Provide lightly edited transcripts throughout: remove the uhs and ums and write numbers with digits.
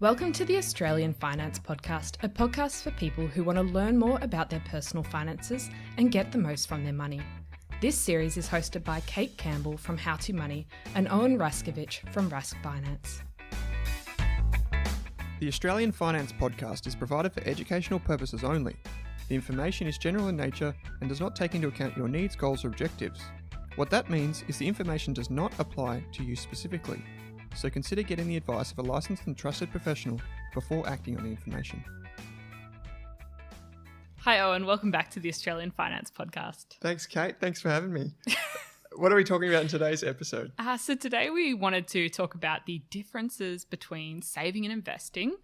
Welcome to the Australian Finance Podcast, a podcast for people who want to learn more about their personal finances and get the most from their money. This series is hosted by Kate Campbell from How to Money and Owen Raskovich from Rask Finance. The Australian Finance Podcast is provided for educational purposes only. The information is general in nature and does not take into account your needs, goals, or objectives. What that means is the information does not apply to you specifically. So consider getting the advice of a licensed and trusted professional before acting on the information. Hi Owen, welcome back to the Australian Finance Podcast. Thanks, Kate. Thanks for having me. What are we talking about in today's episode? So today we wanted to talk about the differences between saving and investing,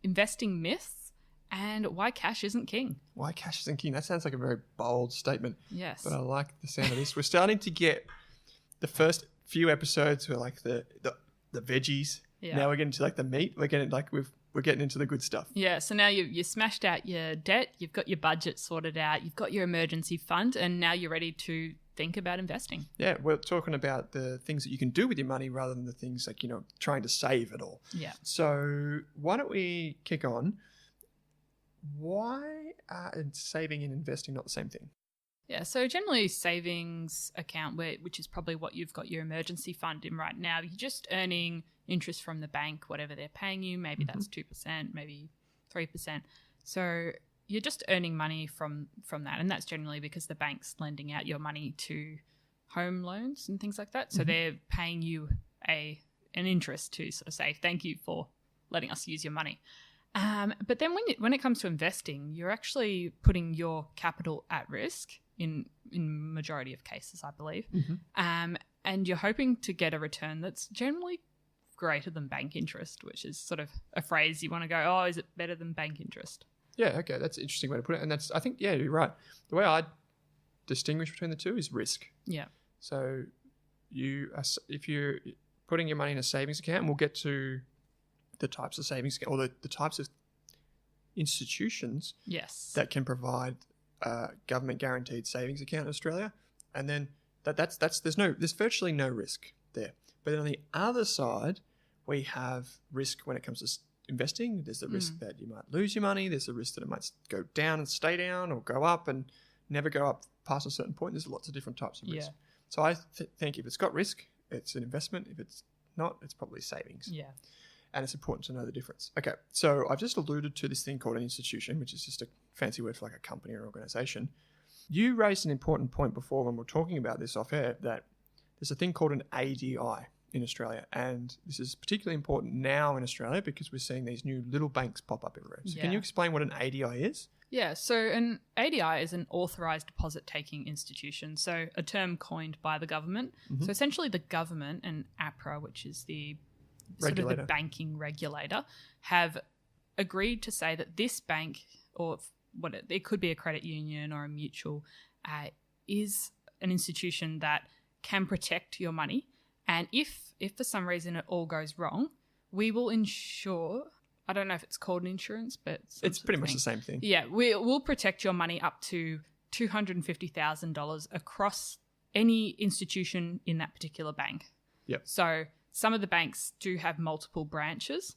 investing myths, and why cash isn't king. Why cash isn't king? That sounds like a very bold statement. Yes. But I like the sound of this. We're starting to get the first few episodes were like the veggies. Yeah. Now we're getting to like the meat. We're getting into the good stuff. Yeah. So now you smashed out your debt. You've got your budget sorted out. You've got your emergency fund, and now you're ready to think about investing. Yeah, we're talking about the things that you can do with your money rather than the things like trying to save it all. Yeah. So why don't we kick on? Why are saving and investing not the same thing? Yeah, so generally savings account, which is probably what you've got your emergency fund in right now, you're just earning interest from the bank, whatever they're paying you. Maybe that's 2%, maybe 3%. So you're just earning money from that, and that's generally because the bank's lending out your money to home loans and things like that. So they're paying you an interest to sort of say thank you for letting us use your money. But then when it comes to investing, you're actually putting your capital at risk in majority of cases, I believe. And you're hoping to get a return that's generally greater than bank interest, which is sort of a phrase you want to go, oh, is it better than bank interest? Yeah, okay, that's an interesting way to put it. And that's, I think, yeah, you're right. The way I distinguish between the two is risk. Yeah. So if you're putting your money in a savings account, and we'll get to the types of savings or the types of institutions that can provide government guaranteed savings account in Australia, and then there's virtually no risk there. But then on the other side, we have risk when it comes to investing. There's the risk that you might lose your money. There's the risk that it might go down and stay down, or go up and never go up past a certain point. There's lots of different types of risk. So I think if it's got risk, it's an investment. If it's not, it's probably savings. Yeah. And it's important to know the difference. Okay, so I've just alluded to this thing called an institution, which is just a fancy word for like a company or organisation. You raised an important point before when we were talking about this off air, that there's a thing called an ADI in Australia. And this is particularly important now in Australia because we're seeing these new little banks pop up everywhere. So can you explain what an ADI is? Yeah, so an ADI is an authorised deposit-taking institution, so a term coined by the government. So essentially the government and APRA, which is the sort of the banking regulator, have agreed to say that this bank, or it could be a credit union or a mutual, is an institution that can protect your money. And if for some reason it all goes wrong, we will insure, I don't know if it's called an insurance, but it's pretty much the same thing. Yeah, we'll protect your money up to $250,000 across any institution in that particular bank. Yep. So some of the banks do have multiple branches,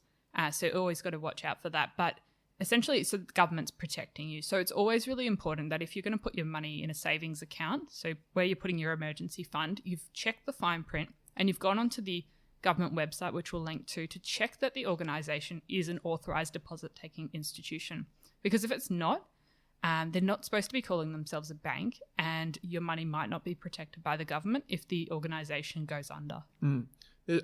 so you always got to watch out for that. But essentially, so the government's protecting you. So it's always really important that if you're going to put your money in a savings account, so where you're putting your emergency fund, you've checked the fine print and you've gone onto the government website, which we'll link to check that the organisation is an authorised deposit-taking institution. Because if it's not, they're not supposed to be calling themselves a bank, and your money might not be protected by the government if the organisation goes under.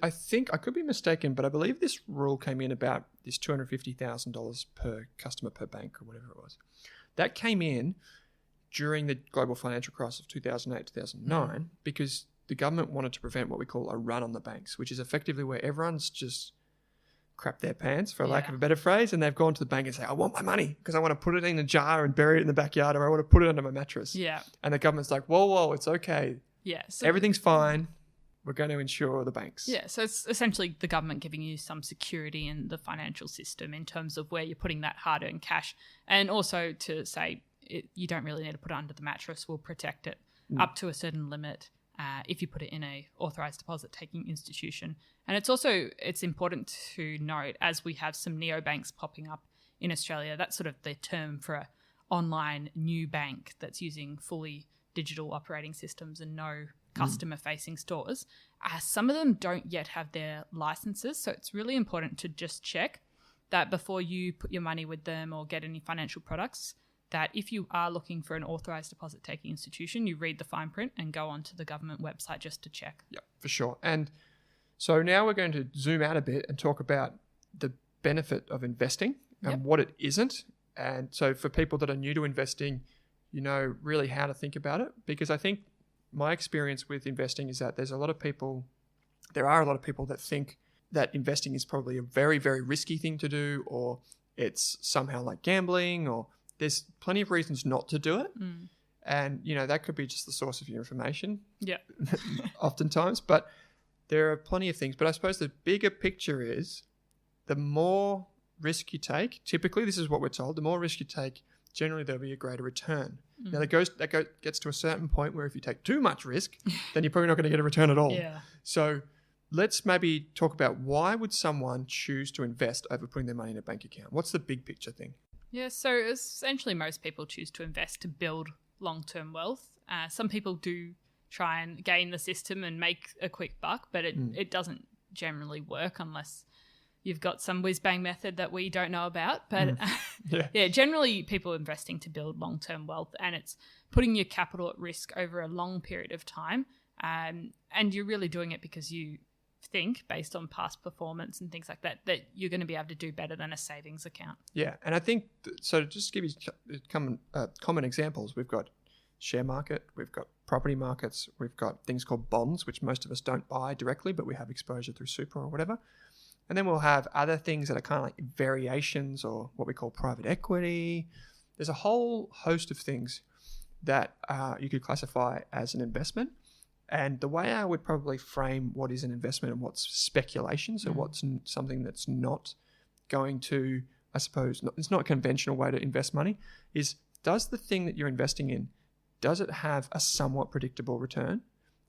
I think, I could be mistaken, but I believe this rule came in about this $250,000 per customer per bank or whatever it was. That came in during the global financial crisis of 2008, 2009, because the government wanted to prevent what we call a run on the banks, which is effectively where everyone's just crap their pants, for lack of a better phrase, and they've gone to the bank and say, I want my money because I want to put it in a jar and bury it in the backyard, or I want to put it under my mattress. Yeah. And the government's like, whoa, it's okay. Yeah. So everything's fine. We're going to insure the banks. Yeah, so it's essentially the government giving you some security in the financial system in terms of where you're putting that hard-earned cash, and also to say you don't really need to put it under the mattress. We'll protect it up to a certain limit, if you put it in a authorised deposit taking institution. And it's important to note, as we have some neobanks popping up in Australia, that's sort of the term for a online new bank that's using fully digital operating systems and no customer-facing stores. Some of them don't yet have their licenses, so it's really important to just check that before you put your money with them or get any financial products, that if you are looking for an authorised deposit-taking institution, you read the fine print and go onto the government website just to check. Yeah, for sure. And so now we're going to zoom out a bit and talk about the benefit of investing and what it isn't. And so for people that are new to investing, you know really how to think about it, because I think my experience with investing is that there are a lot of people that think that investing is probably a very, very risky thing to do, or it's somehow like gambling, or there's plenty of reasons not to do it. And, you know, that could be just the source of your information. Yeah. Oftentimes, but there are plenty of things. But I suppose the bigger picture is the more risk you take, typically this is what we're told, the more risk you take, generally there'll be a greater return. Now that gets to a certain point where if you take too much risk, then you're probably not going to get a return at all. Yeah. So let's maybe talk about why would someone choose to invest over putting their money in a bank account? What's the big picture thing? Yeah, so essentially most people choose to invest to build long-term wealth. Some people do try and game the system and make a quick buck, but it doesn't generally work unless you've got some whiz-bang method that we don't know about. But generally people investing to build long-term wealth, and it's putting your capital at risk over a long period of time. And you're really doing it because you think, based on past performance and things like that, that you're going to be able to do better than a savings account. Yeah, and I think, so just to give you common examples, we've got share market, we've got property markets, we've got things called bonds, which most of us don't buy directly, but we have exposure through super or whatever. And then we'll have other things that are kind of like variations, or what we call private equity. There's a whole host of things that you could classify as an investment. And the way I would probably frame what is an investment and what's speculation, so what's something that's not going to, I suppose, it's not a conventional way to invest money, is does the thing that you're investing in, does it have a somewhat predictable return?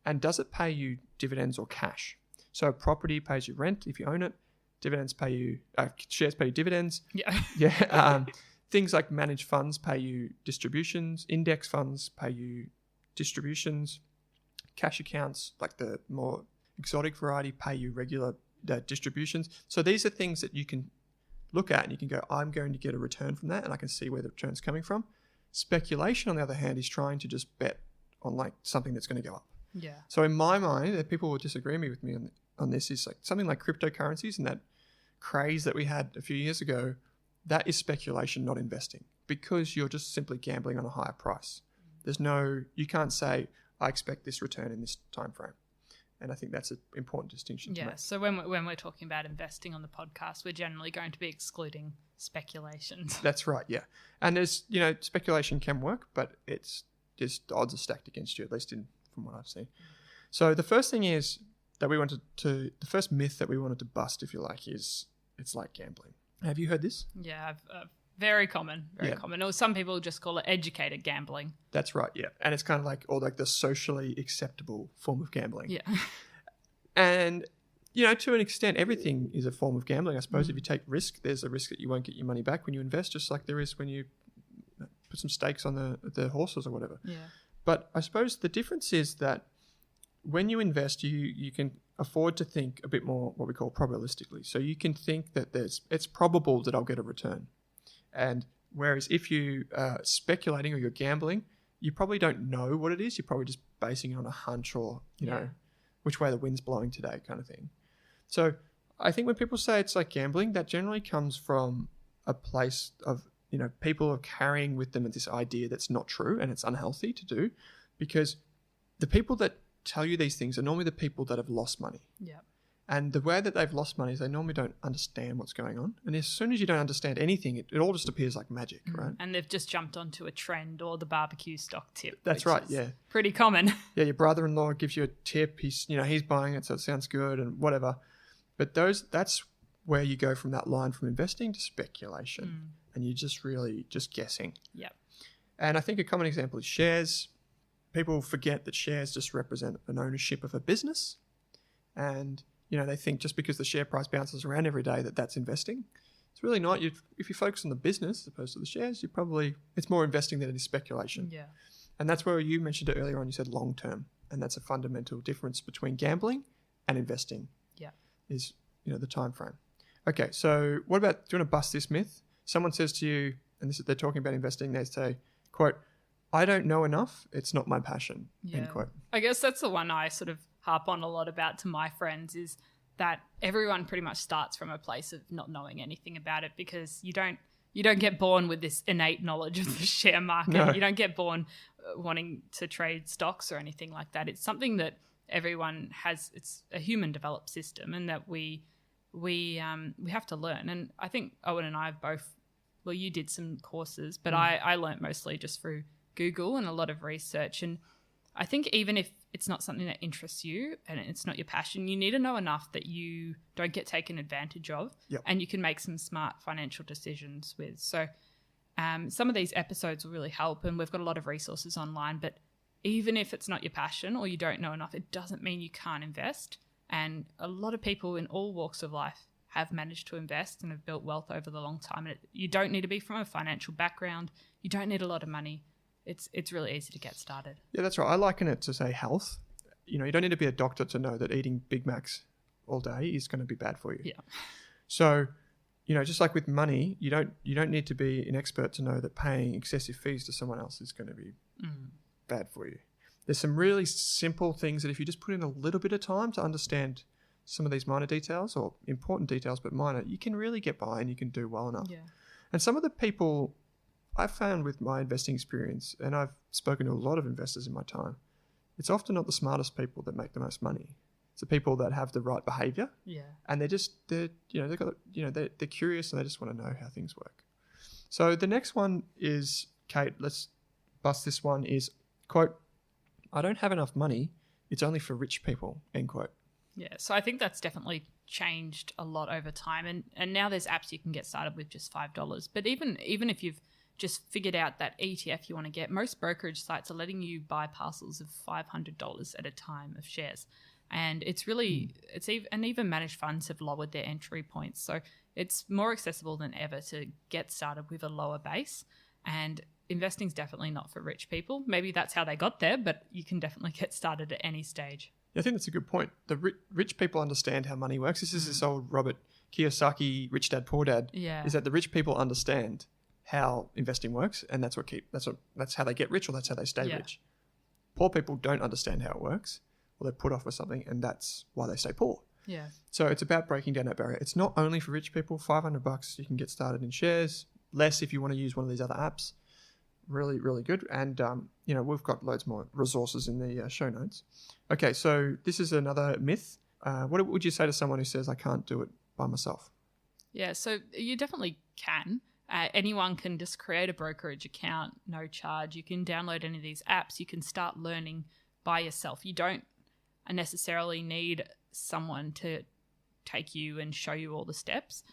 And does it pay you dividends or cash? So property pays you rent if you own it. Dividends pay you, shares pay you dividends. Yeah. Things like managed funds pay you distributions. Index funds pay you distributions. Cash accounts, like the more exotic variety, pay you regular distributions. So these are things that you can look at and you can go, I'm going to get a return from that, and I can see where the return's coming from. Speculation, on the other hand, is trying to just bet on like something that's going to go up. Yeah. So in my mind, and people will disagree with me on this, is like something like cryptocurrencies and that craze that we had a few years ago. That is speculation, not investing, because you're just simply gambling on a higher price. You can't say, I expect this return in this time frame. And I think that's an important distinction to make. So when we're talking about investing on the podcast, we're generally going to be excluding speculations. That's right, yeah. And there's, speculation can work, but it's just the odds are stacked against you, at least from what I've seen. So the first thing is that the first myth that we wanted to bust, if you like, is it's like gambling. Have you heard this? Yeah, very common, common. Or some people just call it educated gambling. That's right, yeah. And it's kind of like, or like the socially acceptable form of gambling. Yeah. And, to an extent, everything is a form of gambling. I suppose if you take risk, there's a risk that you won't get your money back when you invest, just like there is when you put some stakes on the horses or whatever. Yeah. But I suppose the difference is that when you invest, you can afford to think a bit more what we call probabilistically. So you can think that it's probable that I'll get a return. And whereas if you are speculating or you're gambling, you probably don't know what it is. You're probably just basing it on a hunch or, which way the wind's blowing today kind of thing. So I think when people say it's like gambling, that generally comes from a place of, people are carrying with them this idea that's not true and it's unhealthy to do, because the people that tell you these things are normally the people that have lost money. Yeah. And the way that they've lost money is they normally don't understand what's going on. And as soon as you don't understand anything, it all just appears like magic, right? And they've just jumped onto a trend or the barbecue stock tip. That's right, yeah. Pretty common. Yeah, your brother-in-law gives you a tip. He's buying it, so it sounds good and whatever. But that's where you go from that line from investing to speculation. And you're just really just guessing. Yep. And I think a common example is shares. people forget that shares just represent an ownership of a business, and they think just because the share price bounces around every day that's investing. It's really not. If you focus on the business as opposed to the shares, it's more investing than it is speculation. Yeah. And that's where you mentioned it earlier on. You said long term, and that's a fundamental difference between gambling and investing. Yeah. Is the time frame. Okay, so what about? Do you want to bust this myth? Someone says to you, and they're talking about investing. They say, "quote I don't know enough. It's not my passion." Yeah. End quote. I guess that's the one I sort of harp on a lot about to my friends is that everyone pretty much starts from a place of not knowing anything about it, because you don't get born with this innate knowledge of the share market. No. You don't get born wanting to trade stocks or anything like that. It's something that everyone has. It's a human developed system, and that we have to learn. And I think Owen and I have both. Well, you did some courses, but I learned mostly just through Google and a lot of research. And I think even if it's not something that interests you and it's not your passion, you need to know enough that you don't get taken advantage of. Yep. And you can make some smart financial decisions with. So some of these episodes will really help, and we've got a lot of resources online. But even if it's not your passion or you don't know enough, it doesn't mean you can't invest. And a lot of people in all walks of life have managed to invest and have built wealth over the long time. And you don't need to be from a financial background. You don't need a lot of money. It's really easy to get started. Yeah, that's right. I liken it to, say, health. You don't need to be a doctor to know that eating Big Macs all day is going to be bad for you. Yeah. So, just like with money, you don't need to be an expert to know that paying excessive fees to someone else is going to be bad for you. There's some really simple things that if you just put in a little bit of time to understand some of these minor details, or important details but minor, you can really get by and you can do well enough. Yeah. And some of the people I've found with my investing experience, and I've spoken to a lot of investors in my time, it's often not the smartest people that make the most money. It's the people that have the right behavior. Yeah. And they're curious and they just want to know how things work. So the next one is, Kate, let's bust this one, is, quote, "I don't have enough money. It's only for rich people," end quote. Yeah. So I think that's definitely changed a lot over time. And now there's apps you can get started with just $5. But even if you've just figured out that ETF you want to get, most brokerage sites are letting you buy parcels of $500 at a time of shares. And it's really, even managed funds have lowered their entry points. So it's more accessible than ever to get started with a lower base. And investing's definitely not for rich people. Maybe that's how they got there, but you can definitely get started at any stage. Yeah, I think that's a good point. The rich people understand how money works. This is this old Robert Kiyosaki, Rich Dad, Poor Dad. Yeah. Is that the rich people understand how investing works, and that's how they get rich, or that's how they stay rich. Poor people don't understand how it works, or they're put off with something, and that's why they stay poor. Yeah. So it's about breaking down that barrier. It's not only for rich people. $500 you can get started in shares. Less if you want to use one of these other apps. Really, really good. And we've got loads more resources in the show notes. Okay, so this is another myth. What would you say to someone who says, "I can't do it by myself"? Yeah, so you definitely can. Anyone can just create a brokerage account, no charge. You can download any of these apps. You can start learning by yourself. You don't necessarily need someone to take you and show you all the steps.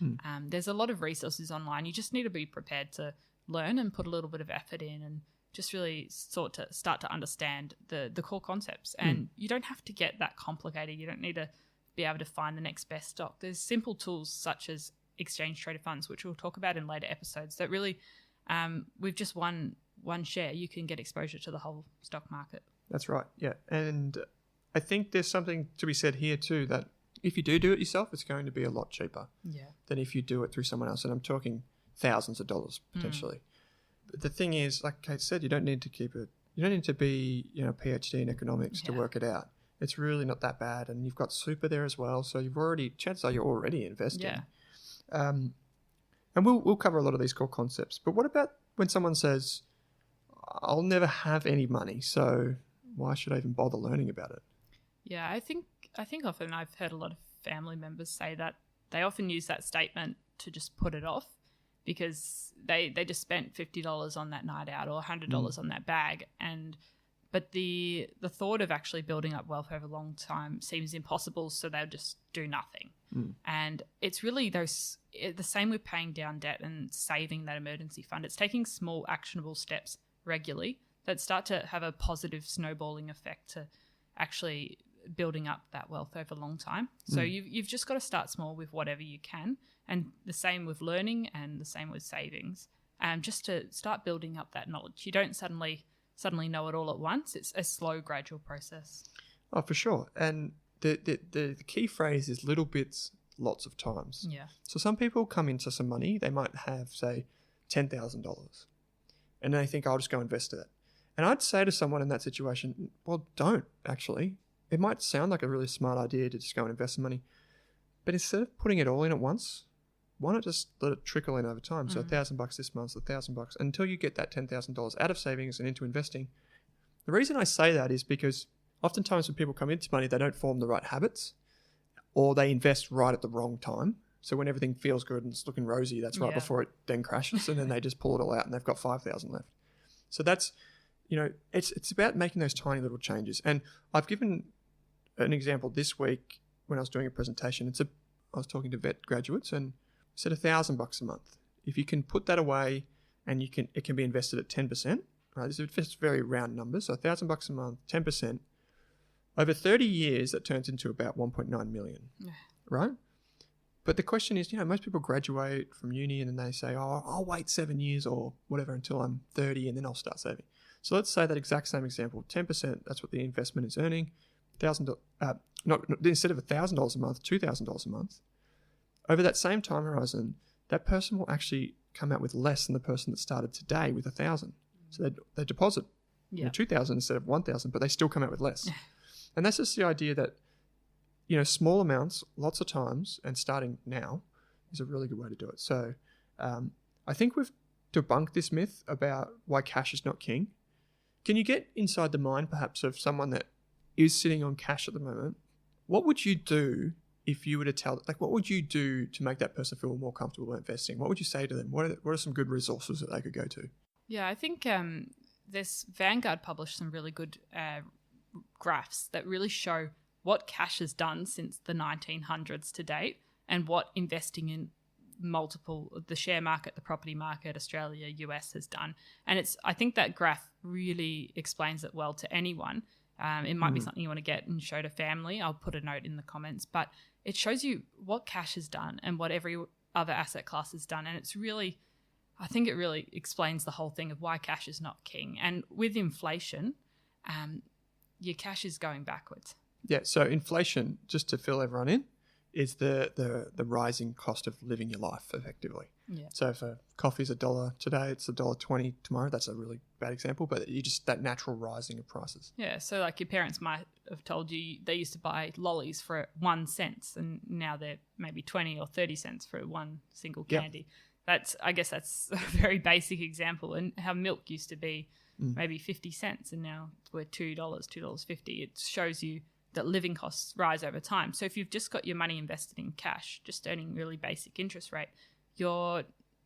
There's a lot of resources online. You just need to be prepared to learn and put a little bit of effort in and just really start to understand the core concepts. And you don't have to get that complicated. You don't need to be able to find the next best stock. There's simple tools such as exchange traded funds, which we'll talk about in later episodes, that really with just one share you can get exposure to the whole stock market. That's right. Yeah. And I think there's something to be said here too, that if you do it yourself, it's going to be a lot cheaper than if you do it through someone else. And I'm talking thousands of dollars potentially. But the thing is, like Kate said, you don't need to be a PhD in economics to work it out. It's really not that bad, and you've got super there as well, so chances are you're already investing. And we'll cover a lot of these core concepts. But what about when someone says, "I'll never have any money, so why should I even bother learning about it?" Yeah, I think often I've heard a lot of family members say that they often use that statement to just put it off, because they just spent $50 on that night out or $100 on that bag, but the thought of actually building up wealth over a long time seems impossible, so they'll just do nothing. And it's really the same with paying down debt and saving that emergency fund. It's taking small actionable steps regularly that start to have a positive snowballing effect to actually building up that wealth over a long time. So you've just got to start small with whatever you can, and the same with learning and the same with savings, just to start building up that knowledge. You don't suddenly know it all at once. It's a slow, gradual process. Oh, for sure. And the key phrase is little bits, lots of times. Yeah. So some people come into some money. They might have, say, $10,000, and they think, I'll just go invest it. And I'd say to someone in that situation, well, don't actually. It might sound like a really smart idea to just go and invest some money, but instead of putting it all in at once, why not just let it trickle in over time? So $1,000 this month, $1,000 until you get that $10,000 out of savings and into investing. The reason I say that is because oftentimes when people come into money, they don't form the right habits, or they invest right at the wrong time. So when everything feels good and it's looking rosy, that's right before it then crashes, and then they just pull it all out and they've got 5,000 left. So that's, it's about making those tiny little changes. And I've given an example this week when I was doing a presentation. I was talking to vet graduates and said $1,000 a month. If you can put that away and it can be invested at 10%, right? This is just very round numbers. So $1,000 a month, 10%. Over 30 years, that turns into about 1.9 million, right? But the question is, most people graduate from uni and then they say, oh, I'll wait 7 years or whatever until I'm 30 and then I'll start saving. So let's say that exact same example, 10%, that's what the investment is earning. Instead of $1,000 a month, $2,000 a month. Over that same time horizon, that person will actually come out with less than the person that started today with 1,000. So they deposit 2,000 instead of 1,000, but they still come out with less. And that's just the idea that, small amounts, lots of times, and starting now is a really good way to do it. So I think we've debunked this myth about why cash is not king. Can you get inside the mind perhaps of someone that is sitting on cash at the moment? What would you do if you were to what would you do to make that person feel more comfortable investing? What would you say to them? What are some good resources that they could go to? Yeah, I think this Vanguard published some really good graphs that really show what cash has done since the 1900s to date and what investing in the share market, the property market, Australia, US has done. And I think that graph really explains it well to anyone. It might be something you want to get and show to family. I'll put a note in the comments, but it shows you what cash has done and what every other asset class has done. And I think it really explains the whole thing of why cash is not king. And with inflation, your cash is going backwards. Yeah. So inflation, just to fill everyone in, is the rising cost of living your life effectively. Yeah. So if a coffee's $1 today, it's $1.20 tomorrow. That's a really bad example, but that natural rising of prices. Yeah. So like your parents might have told you they used to buy lollies for 1 cent, and now they're maybe 20 or 30 cents for one single candy. Yep. I guess that's a very basic example. And how milk used to be maybe 50 cents, and now we're $2, $2.50. It shows you that living costs rise over time. So if you've just got your money invested in cash, just earning really basic interest rate, your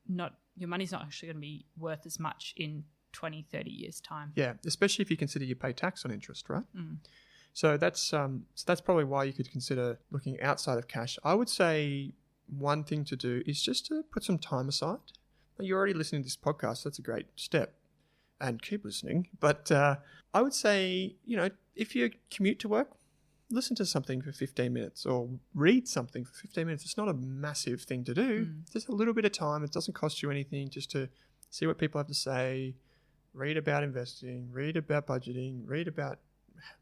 money's not actually going to be worth as much in 20, 30 years' time. Yeah, especially if you consider you pay tax on interest, right? So that's probably why you could consider looking outside of cash. I would say one thing to do is just to put some time aside. You're already listening to this podcast, so that's a great step. And keep listening. But I would say, if you commute to work, listen to something for 15 minutes or read something for 15 minutes. It's not a massive thing to do. Just a little bit of time. It doesn't cost you anything, just to see what people have to say, read about investing, read about budgeting, read about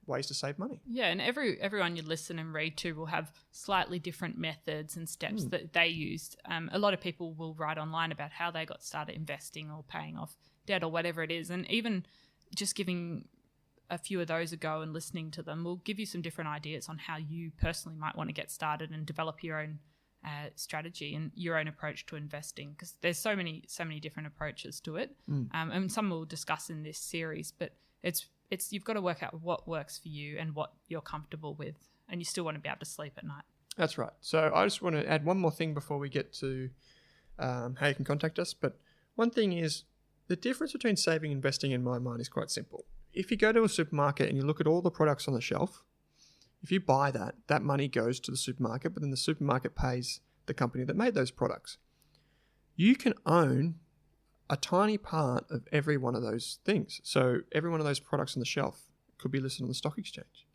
ways to save money. Yeah, and everyone you listen and read to will have slightly different methods and steps that they used. A lot of people will write online about how they got started investing or paying off debt or whatever it is. And even just giving a few of those a go and listening to them will give you some different ideas on how you personally might want to get started and develop your own strategy and your own approach to investing, because there's so many different approaches to it. And some we'll discuss in this series, but it's you've got to work out what works for you and what you're comfortable with, and you still want to be able to sleep at night. That's right. So I just want to add one more thing before we get to how you can contact us. But one thing is, the difference between saving and investing in my mind is quite simple. If you go to a supermarket and you look at all the products on the shelf, if you buy that money goes to the supermarket, but then the supermarket pays the company that made those products. You can own a tiny part of every one of those things. So every one of those products on the shelf could be listed on the stock exchange.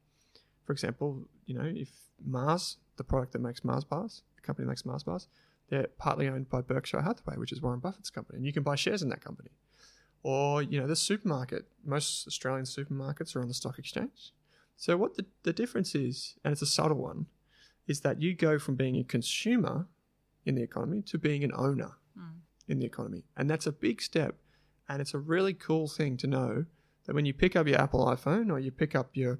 For example, if Mars, the product that makes Mars bars, the company that makes Mars bars, they're partly owned by Berkshire Hathaway, which is Warren Buffett's company, and you can buy shares in that company. Or, the supermarket, most Australian supermarkets are on the stock exchange. So what the difference is, and it's a subtle one, is that you go from being a consumer in the economy to being an owner in the economy. And that's a big step. And it's a really cool thing to know that when you pick up your Apple iPhone or you pick up your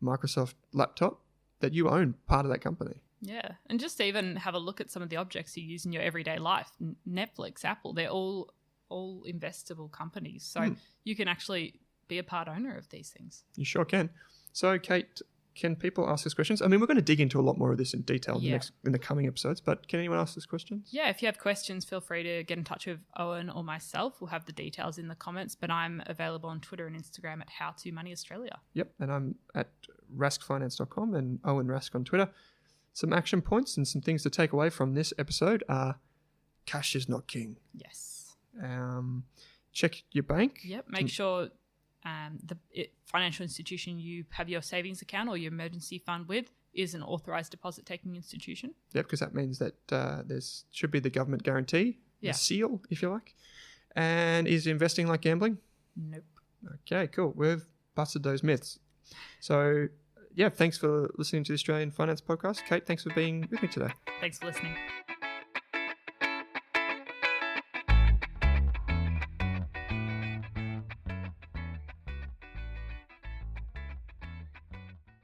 Microsoft laptop, that you own part of that company. Yeah. And just even have a look at some of the objects you use in your everyday life. Netflix, Apple, they're all investable companies. So you can actually be a part owner of these things. You sure can. So, Kate, can people ask us questions? I mean, we're going to dig into a lot more of this in detail in the coming episodes, but can anyone ask us questions? Yeah, if you have questions, feel free to get in touch with Owen or myself. We'll have the details in the comments, but I'm available on Twitter and Instagram at HowToMoneyAustralia. Yep, and I'm at raskfinance.com and Owen Rask on Twitter. Some action points and some things to take away from this episode are cash is not king. Yes. Check your bank. Yep, make sure the financial institution you have your savings account or your emergency fund with is an authorised deposit-taking institution. Yep, because that means that there's should be the government guarantee, the seal, if you like. And is investing like gambling? Nope. Okay, cool. We've busted those myths. So, thanks for listening to the Australian Finance Podcast. Kate, thanks for being with me today. Thanks for listening.